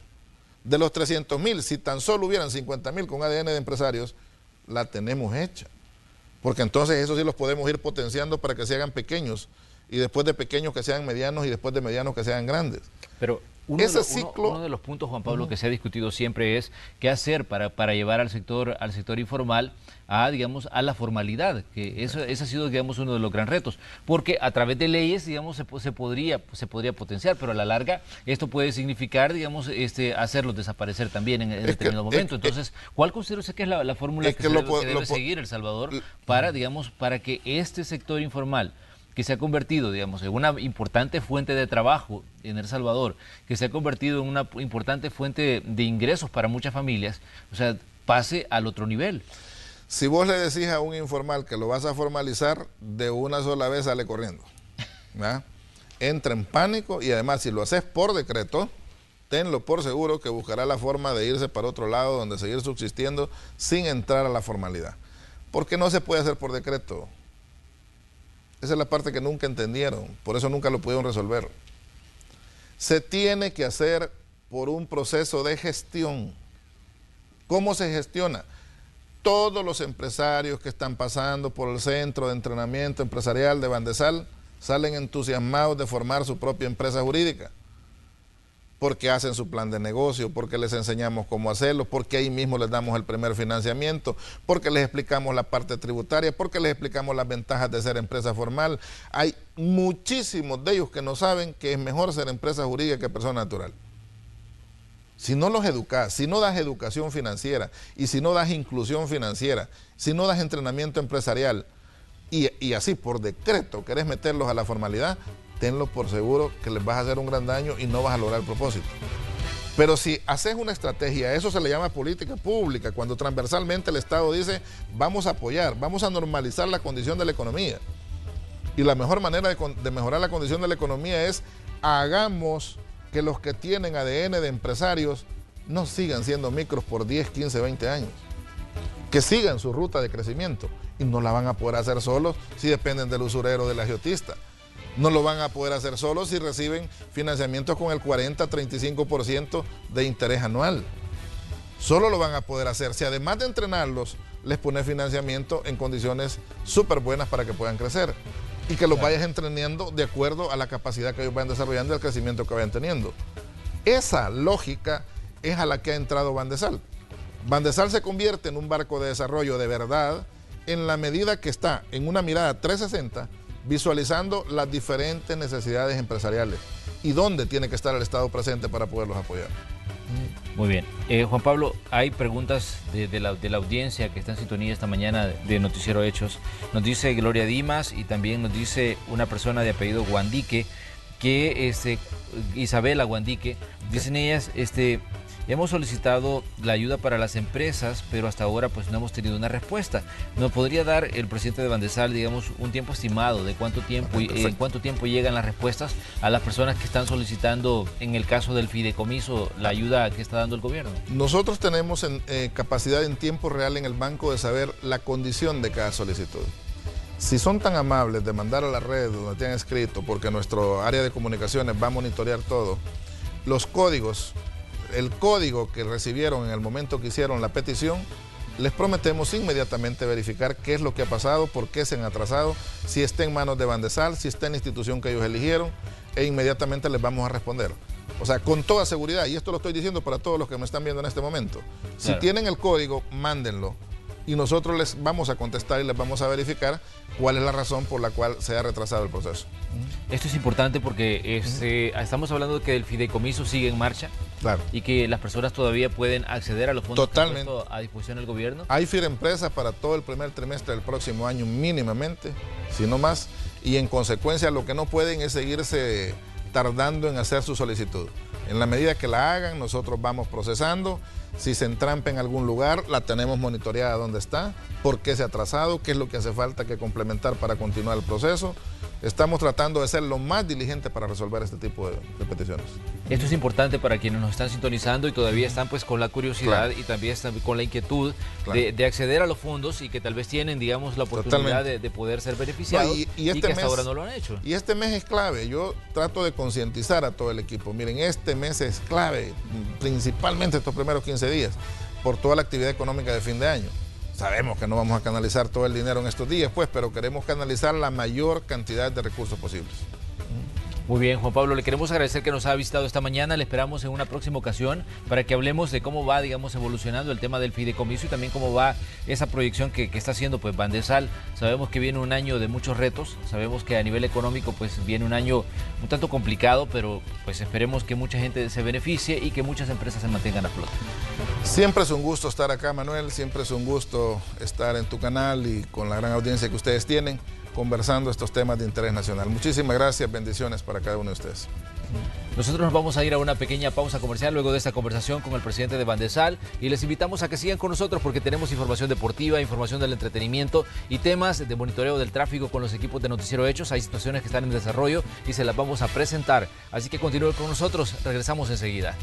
[SPEAKER 3] De los 300,000, si tan solo hubieran 50,000 con ADN de empresarios, la tenemos hecha. Porque entonces eso sí los podemos ir potenciando para que se hagan pequeños, y después de pequeños que sean medianos, y después de medianos que sean grandes.
[SPEAKER 1] Pero uno de los puntos, Juan Pablo, que se ha discutido siempre es qué hacer para llevar al sector informal a, digamos, a la formalidad, que ese ha sido, digamos, uno de los gran retos, porque a través de leyes, digamos, se podría potenciar, pero a la larga esto puede significar, digamos, hacerlos desaparecer también en determinado momento. Entonces, ¿cuál considera usted que es la fórmula que debe seguir El Salvador para, digamos, para que este sector informal, que se ha convertido, digamos, en una importante fuente de trabajo en El Salvador, que se ha convertido en una importante fuente de ingresos para muchas familias, o sea, pase al otro nivel?
[SPEAKER 3] Si vos le decís a un informal que lo vas a formalizar, de una sola vez sale corriendo, ¿verdad? Entra en pánico, y además si lo haces por decreto, tenlo por seguro que buscará la forma de irse para otro lado donde seguir subsistiendo sin entrar a la formalidad. Porque no se puede hacer por decreto. Esa es la parte que nunca entendieron, por eso nunca lo pudieron resolver. Se tiene que hacer por un proceso de gestión. ¿Cómo se gestiona? Todos los empresarios que están pasando por el Centro de Entrenamiento Empresarial de Bandesal salen entusiasmados de formar su propia empresa jurídica, porque hacen su plan de negocio, porque les enseñamos cómo hacerlo, porque ahí mismo les damos el primer financiamiento, porque les explicamos la parte tributaria, porque les explicamos las ventajas de ser empresa formal. Hay muchísimos de ellos que no saben que es mejor ser empresa jurídica que persona natural. Si no los educas, si no das educación financiera, y si no das inclusión financiera, si no das entrenamiento empresarial, y así por decreto querés meterlos a la formalidad, tenlo por seguro que les vas a hacer un gran daño y no vas a lograr el propósito. Pero si haces una estrategia, eso se le llama política pública, cuando transversalmente el Estado dice, vamos a apoyar, vamos a normalizar la condición de la economía. Y la mejor manera de mejorar la condición de la economía es, hagamos que los que tienen ADN de empresarios no sigan siendo micros por 10, 15, 20 años. Que sigan su ruta de crecimiento, y no la van a poder hacer solos si dependen del usurero, del agiotista. No lo van a poder hacer solos si reciben financiamientos con el 40-35% de interés anual. Solo lo van a poder hacer si, además de entrenarlos, les pones financiamiento en condiciones súper buenas para que puedan crecer, y que los vayas entrenando de acuerdo a la capacidad que ellos vayan desarrollando y al crecimiento que vayan teniendo. Esa lógica es a la que ha entrado Bandesal. Bandesal se convierte en un barco de desarrollo de verdad en la medida que está en una mirada 360, visualizando las diferentes necesidades empresariales y dónde tiene que estar el Estado presente para poderlos apoyar.
[SPEAKER 1] Muy bien. Juan Pablo, hay preguntas de la audiencia que está en sintonía esta mañana de Noticiero Hechos. Nos dice Gloria Dimas, y también nos dice una persona de apellido Guandique, que Isabela Guandique, dicen ellas, hemos solicitado la ayuda para las empresas, pero hasta ahora pues no hemos tenido una respuesta. ¿Nos podría dar el presidente de Bandesal, digamos, un tiempo estimado de cuánto tiempo y en cuánto tiempo llegan las respuestas a las personas que están solicitando, en el caso del fideicomiso, la ayuda que está dando el gobierno?
[SPEAKER 3] Nosotros tenemos capacidad en tiempo real en el banco de saber la condición de cada solicitud. Si son tan amables de mandar a la red donde te han escrito, porque nuestro área de comunicaciones va a monitorear todo, los códigos, el código que recibieron en el momento que hicieron la petición, les prometemos inmediatamente verificar qué es lo que ha pasado, por qué se han atrasado, si está en manos de Bandesal, si está en la institución que ellos eligieron, e inmediatamente les vamos a responder. O sea, con toda seguridad, y esto lo estoy diciendo para todos los que me están viendo en este momento. Si tienen el código, mándenlo, y nosotros les vamos a contestar y les vamos a verificar cuál es la razón por la cual se ha retrasado el proceso.
[SPEAKER 1] Esto es importante porque estamos hablando de que el fideicomiso sigue en marcha.
[SPEAKER 3] Claro.
[SPEAKER 1] Y que las personas todavía pueden acceder a los fondos que ha puesto a disposición del gobierno.
[SPEAKER 3] Hay FIREMPRESA para todo el primer trimestre del próximo año mínimamente, si no más, y en consecuencia lo que no pueden es seguirse tardando en hacer su solicitud. En la medida que la hagan, nosotros vamos procesando. Si se entrampa en algún lugar, la tenemos monitoreada dónde está, por qué se ha atrasado, qué es lo que hace falta que complementar para continuar el proceso. Estamos tratando de ser lo más diligente para resolver este tipo de peticiones.
[SPEAKER 1] Esto es importante para quienes nos están sintonizando y todavía están pues con la curiosidad y también están con la inquietud de acceder a los fondos y que tal vez tienen, digamos, la oportunidad de poder ser beneficiados y que hasta ahora no lo han hecho.
[SPEAKER 3] Y este mes es clave. Yo trato de concientizar a todo el equipo. Miren, este mes es clave, principalmente estos primeros 15 días, por toda la actividad económica de fin de año. Sabemos que no vamos a canalizar todo el dinero en estos días, pues, pero queremos canalizar la mayor cantidad de recursos posibles.
[SPEAKER 1] Muy bien, Juan Pablo, le queremos agradecer que nos ha visitado esta mañana. Le esperamos en una próxima ocasión para que hablemos de cómo va, digamos, evolucionando el tema del fideicomiso y también cómo va esa proyección que está haciendo pues Bandesal. Sabemos que viene un año de muchos retos, sabemos que a nivel económico pues viene un año un tanto complicado, pero pues esperemos que mucha gente se beneficie y que muchas empresas se mantengan a flote.
[SPEAKER 3] Siempre es un gusto estar acá, Manuel, siempre es un gusto estar en tu canal y con la gran audiencia que ustedes tienen, conversando estos temas de interés nacional. Muchísimas gracias, bendiciones para cada uno de ustedes.
[SPEAKER 1] Nosotros nos vamos a ir a una pequeña pausa comercial luego de esta conversación con el presidente de Bandesal y les invitamos a que sigan con nosotros porque tenemos información deportiva, información del entretenimiento y temas de monitoreo del tráfico con los equipos de Noticiero Hechos. Hay situaciones que están en desarrollo y se las vamos a presentar. Así que continúen con nosotros, regresamos enseguida.